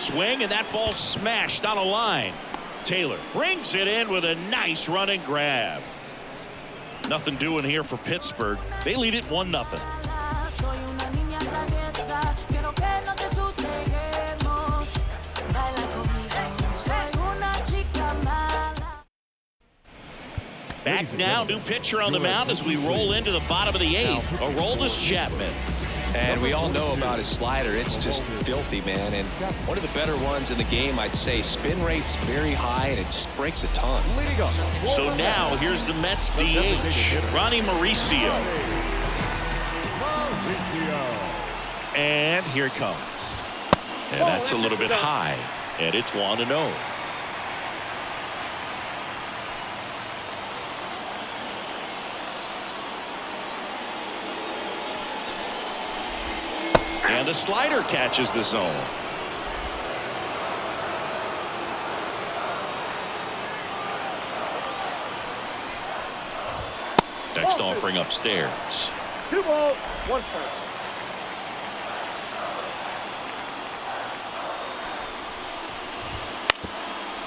Swing, and that ball smashed on a line. Taylor brings it in with a nice running grab. Nothing doing here for Pittsburgh. They lead it 1-0. Back now, new pitcher on the mound as we roll into the bottom of the 8th. Aroldis Chapman. And we all know about his slider. It's just filthy, man. And one of the better ones in the game, I'd say. Spin rate's very high, and it just breaks a ton. So now here's the Mets DH, Ronnie Mauricio. And here it comes. And that's a little bit high. And it's 1-0. And the slider catches the zone. Next offering upstairs. 2 balls, 1 strike.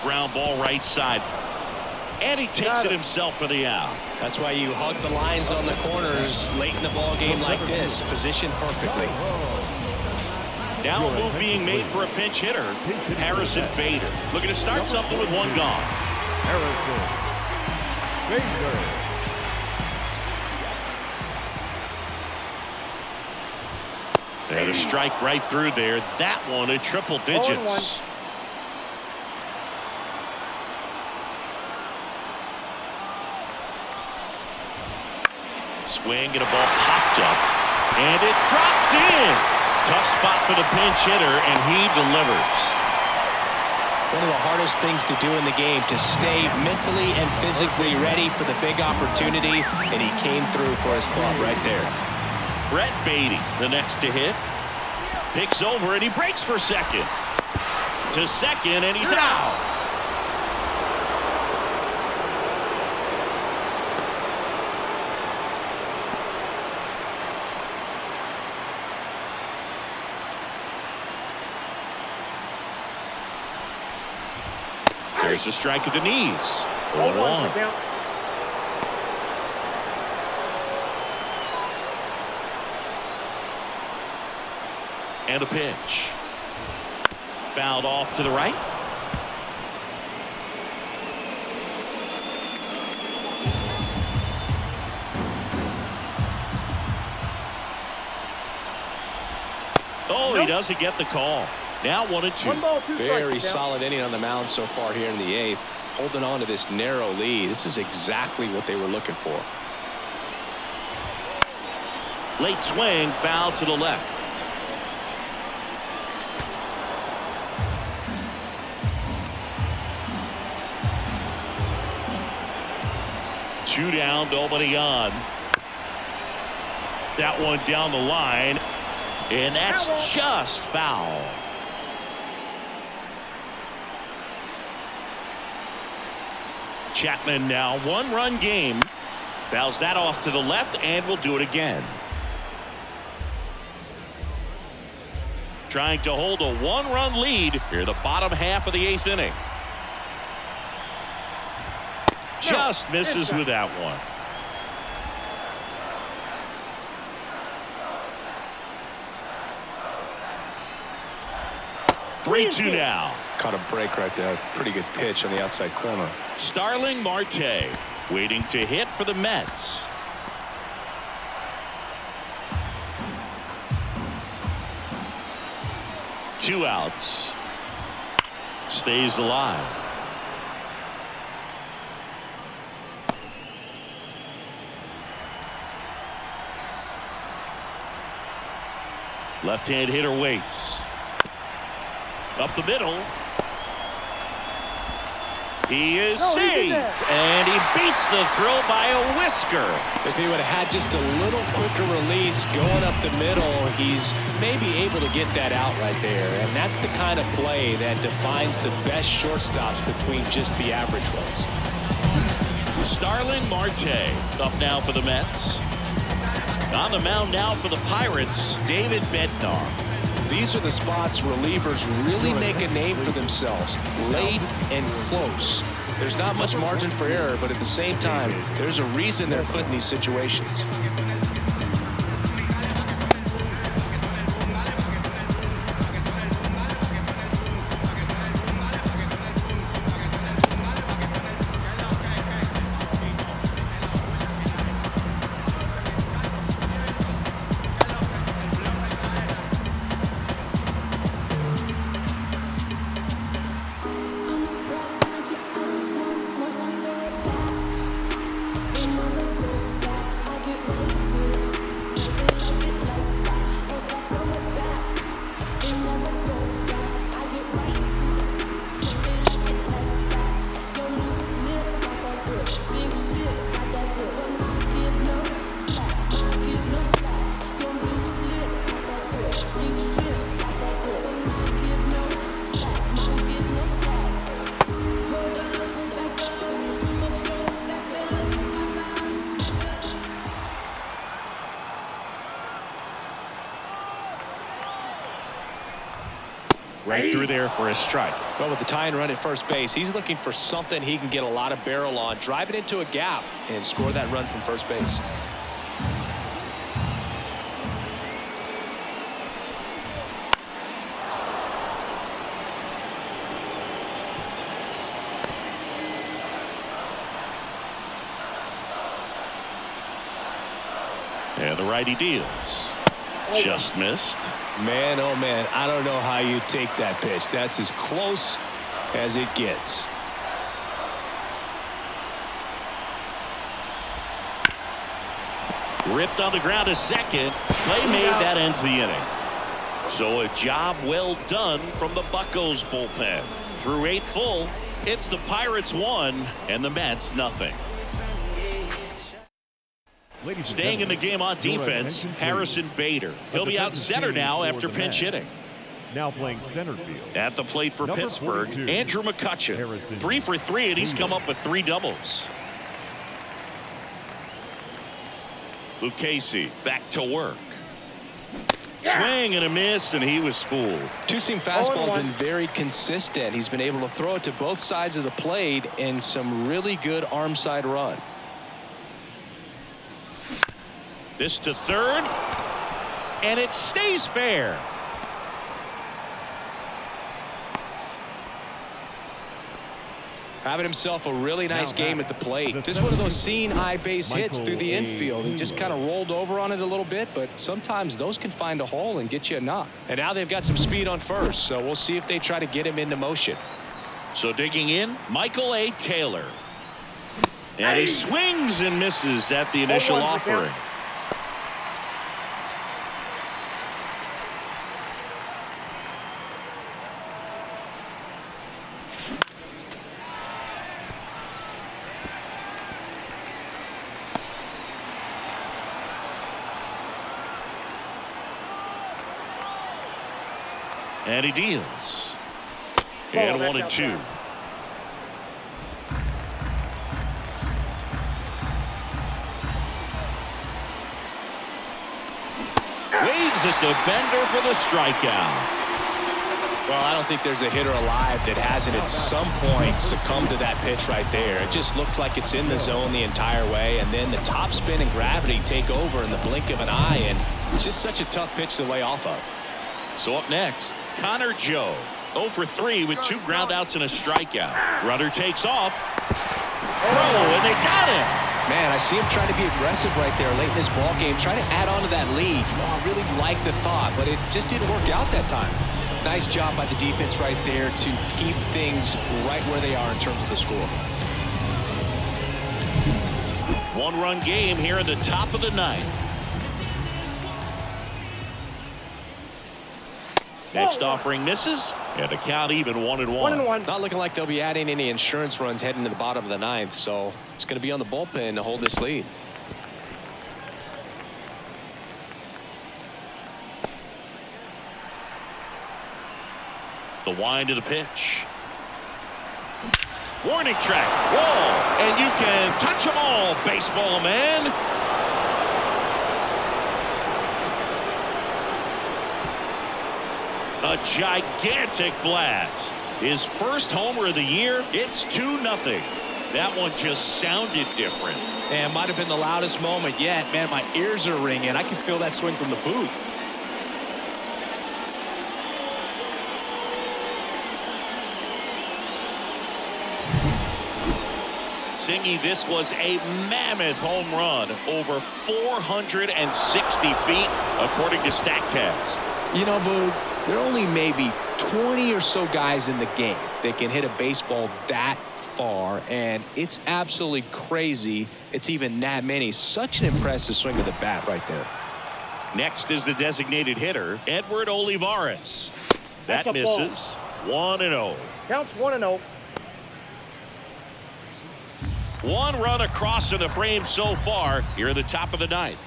Ground ball right side. And he takes it himself for the out. That's why you hug the lines on the corners late in the ball game like this. Positioned perfectly. Now a move being made for a pinch hitter, Harrison Bader. Looking to start something with 1 gone. Harrison Bader. And a strike right through there. That one at triple digits. Swing and a ball popped up. And it drops in. Tough spot for the pinch hitter, and he delivers. One of the hardest things to do in the game, to stay mentally and physically ready for the big opportunity, and he came through for his club right there. Brett Beatty, the next to hit. Picks over, and he breaks for second. To second, and he's out. There's a strike at the knees. 1-1. And a pitch. Fouled off to the right. Oh, he doesn't get the call. Now 1-2. 1 ball, 2 strikes. Very solid inning on the mound so far here in the 8th. Holding on to this narrow lead. This is exactly what they were looking for. Late swing, foul to the left. Two down, nobody on. That one down the line. And that's just foul. Chapman now 1-run game. Fouls that off to the left and will do it again. Trying to hold a 1-run lead here in the bottom half of the 8th inning. Just misses with that one. Three-two now. Caught a break right there. Pretty good pitch on the outside corner. Starling Marte waiting to hit for the Mets. Two outs. Stays alive. Left-hand hitter waits. Up the middle. He is No, he's in safe, there. and he beats the throw by a whisker. If he would have had just a little quicker release going up the middle, he's maybe able to get that out right there. And that's the kind of play that defines the best shortstops between just the average ones. Starling Marte up now for the Mets. On the mound now for the Pirates, David Bednar. These are the spots relievers really make a name for themselves, late and close. There's not much margin for error, but at the same time, there's a reason they're put in these situations. Right through there for a strike. Well, with the tying run at first base, he's looking for something he can get a lot of barrel on, drive it into a gap, and score that run from first base. And the righty deals. Just missed. Man, oh man, I don't know how you take that pitch. That's as close as it gets. Ripped on the ground to second. Play made, that ends the inning. So a job well done from the Buccos bullpen. Through 8 full, it's the Pirates 1 and the Mets nothing. Staying in the game on defense, Harrison Bader. He'll be out center now after pinch hitting. Now playing center field. At the plate for Number Pittsburgh, 42, Andrew McCutcheon. Harrison 3 for 3, and he's come up with 3 doubles. Lucchesi back to work. Swing and a miss, and he was fooled. Two-seam fastball has been very consistent. He's been able to throw it to both sides of the plate in some really good arm side run. This to third, and it stays fair. Having himself a really nice game at the plate. Just one of those seeing eye base hits through the infield. He just kind of rolled over on it a little bit, but sometimes those can find a hole and get you a knock. And now they've got some speed on first, so we'll see if they try to get him into motion. So digging in, Michael A. Taylor. And he swings and misses at the initial offering. And he deals. And 1-2. Waves at the bender for the strikeout. Well, I don't think there's a hitter alive that hasn't at some point succumbed to that pitch right there. It just looks like it's in the zone the entire way, and then the top spin and gravity take over in the blink of an eye, and it's just such a tough pitch to lay off of. So up next, Connor Joe. 0 for 3 with 2 groundouts and a strikeout. Runner takes off. Throw, and they got him. Man, I see him trying to be aggressive right there late in this ball game, trying to add on to that lead. You know, I really like the thought, but it just didn't work out that time. Nice job by the defense right there to keep things right where they are in terms of the score. 1-run game here in the top of the 9th. Next offering misses, And the count even 1-1. 1-1. Not looking like they'll be adding any insurance runs heading to the bottom of the ninth, so it's going to be on the bullpen to hold this lead. The wind of the pitch. Warning track. Wall. And you can touch them all, baseball man. A gigantic blast. His first homer of the year. It's 2-0. That one just sounded different. And might have been the loudest moment yet. Man, my ears are ringing. I can feel that swing from the booth. Singy, this was a mammoth home run, over 460 feet, according to StatCast. You know, Boo, there are only maybe 20 or so guys in the game that can hit a baseball that far, and it's absolutely crazy it's even that many. Such an impressive swing of the bat right there. Next is the designated hitter, Edward Olivares. That That's a ball. misses. 1-0. Counts 1-0. One run across in the frame so far here at the top of the ninth.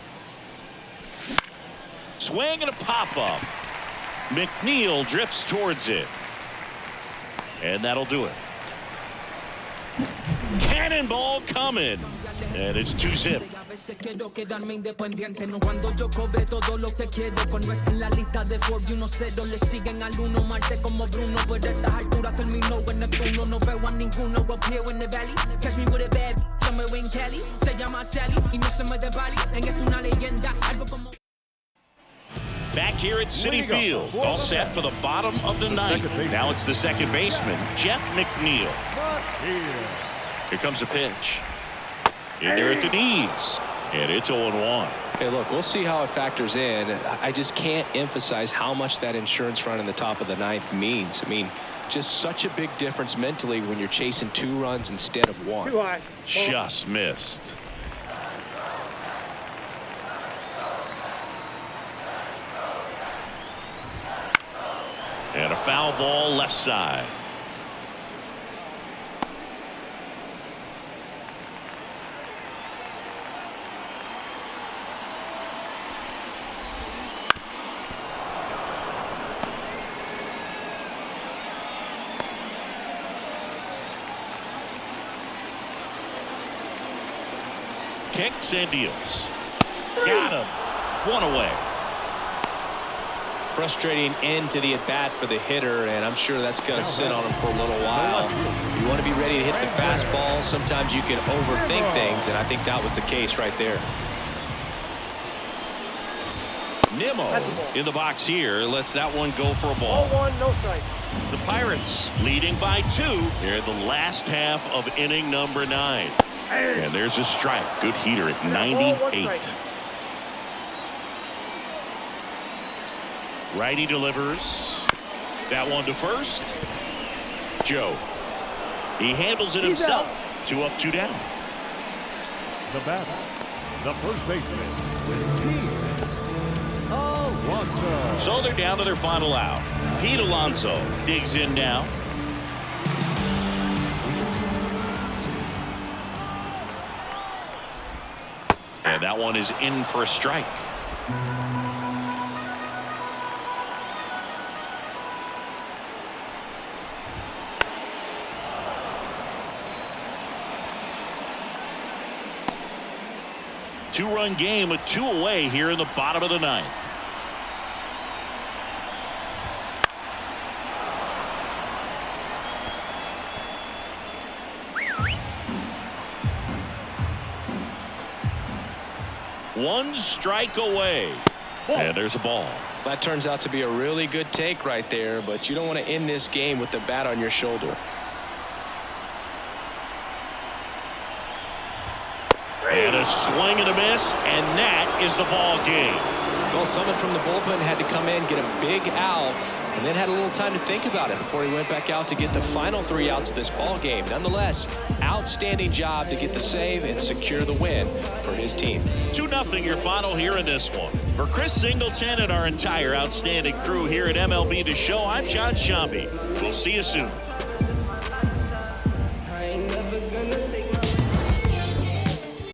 Swing and a pop-up. McNeil drifts towards it. And that'll do it. Cannonball coming. And it's 2-0. Quiero quedarme independiente, no cuando yo cobre todo lo que quiero. Con nuestra en la lista de Forbes 1-0 le siguen al 1 Marte como Bruno. Por estas alturas terminó en Neptuno. No veo a ninguno up here in the valley. Catch me with a bad somewhere in Cali. Se llama Sally y no se me de Bali. En esta una leyenda, algo como. Back here at Citi Field, all set for the bottom of the ninth. Now it's the second baseman, Jeff McNeil. Here comes a pitch. In there at the knees. And it's 0-1. Hey, look, we'll see how it factors in. I just can't emphasize how much that insurance run in the top of the ninth means. I mean, just such a big difference mentally when you're chasing 2 runs instead of 1. Too high. Just missed. And a foul ball left side. Kicks and deals. Got him. One away. Frustrating end to the at-bat for the hitter, and I'm sure that's going to sit on him for a little while. You want to be ready to hit the fastball. Sometimes you can overthink things, and I think that was the case right there. Nimmo in the box here lets that one go for a ball. 0-1, no strike. The Pirates leading by 2 here in the last half of inning number 9. And there's a strike. Good heater at 98. Righty delivers. That one to first. Joe. He handles it himself. 2 up, 2 down. The batter, the first baseman, Alonso. So they're down to their final out. Pete Alonso digs in now. And that one is in for a strike. Two-run game with 2 away here in the bottom of the ninth. One strike away. And there's a ball. That turns out to be a really good take right there, but you don't want to end this game with the bat on your shoulder. And a swing and a miss, and that is the ball game. Well, someone from the bullpen had to come in, get a big out, and then had a little time to think about it before he went back out to get the final 3 outs of this ball game. Nonetheless, outstanding job to get the save and secure the win for his team. 2-0 your final here in this one. For Chris Singleton and our entire outstanding crew here at MLB The Show, I'm John Shambi. We'll see you soon.